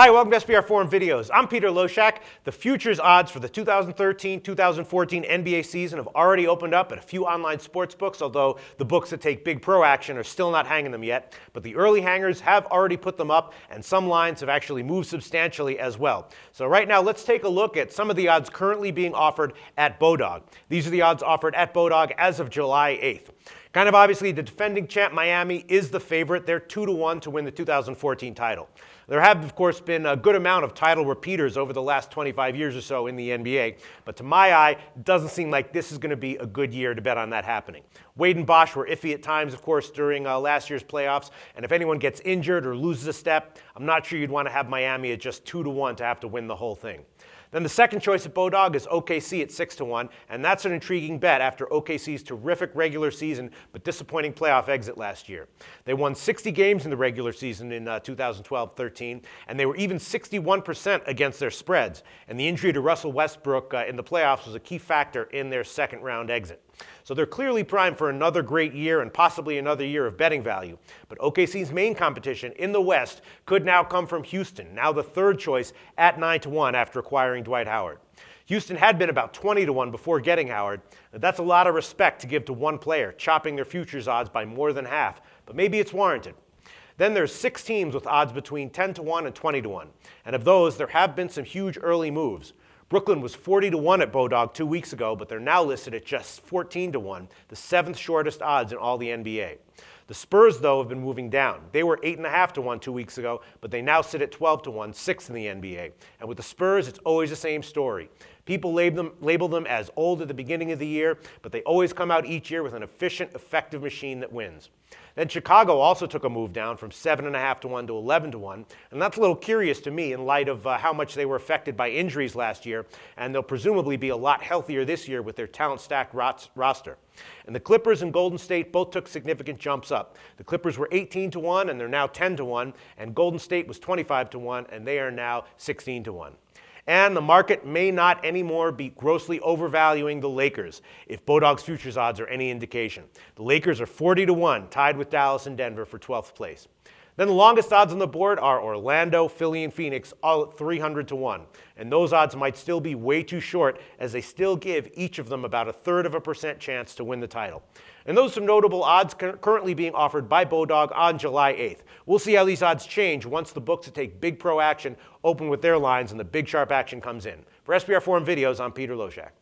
Hi, welcome to SBR Forum Videos. I'm Peter Loshak. The futures odds for the 2013-2014 NBA season have already opened up at a few online sports books, although the books that take big pro action are still not hanging them yet. But the early hangers have already put them up, and some lines have actually moved substantially as well. So right now, let's take a look at some of the odds currently being offered at Bodog. These are the odds offered at Bodog as of July 8th. Kind of obviously, the defending champ Miami is the favorite. They're 2-1 to win the 2014 title. There have, of course, been a good amount of title repeaters over the last 25 years or so in the NBA, but to my eye, it doesn't seem like this is going to be a good year to bet on that happening. Wade and Bosch were iffy at times, of course, during last year's playoffs, and if anyone gets injured or loses a step, I'm not sure you'd want to have Miami at just 2-1 to have to win the whole thing. Then the second choice at Bodog is OKC at 6-1, and that's an intriguing bet after OKC's terrific regular season but disappointing playoff exit last year. They won 60 games in the regular season in 2012-13, and they were even 61% against their spreads, and the injury to Russell Westbrook in the playoffs was a key factor in their second round exit. So they're clearly primed for another great year and possibly another year of betting value. But OKC's main competition in the West could now come from Houston, now the third choice at 9-1 after acquiring Dwight Howard. Houston had been about 20-1 before getting Howard. That's a lot of respect to give to one player, chopping their futures odds by more than half, but maybe it's warranted. Then there's 6 teams with odds between 10-1 and 20-1, and of those, there have been some huge early moves. Brooklyn was 40-1 at Bodog 2 weeks ago, but they're now listed at just 14-1, the 7th shortest odds in all the NBA. The Spurs, though, have been moving down. They were 8.5-1 2 weeks ago, but they now sit at 12-1, 6th in the NBA. And with the Spurs, it's always the same story. People label them as old at the beginning of the year, but they always come out each year with an efficient, effective machine that wins. Then Chicago also took a move down from 7.5-1 to 11-1, and that's a little curious to me in light of how much they were affected by injuries last year, and they'll presumably be a lot healthier this year with their talent-stacked roster. And the Clippers and Golden State both took significant jumps up. The Clippers were 18-1, and they're now 10-1, and Golden State was 25-1, and they are now 16-1. And the market may not anymore be grossly overvaluing the Lakers, if Bodog's futures odds are any indication. The Lakers are 40-1, tied with Dallas and Denver for 12th place. Then the longest odds on the board are Orlando, Philly, and Phoenix, all at 300-1. And those odds might still be way too short, as they still give each of them about 1/3% chance to win the title. And those are some notable odds currently being offered by Bodog on July 8th. We'll see how these odds change once the books that take big pro action open with their lines and the big sharp action comes in. For SBR Forum Videos, I'm Peter Loshak.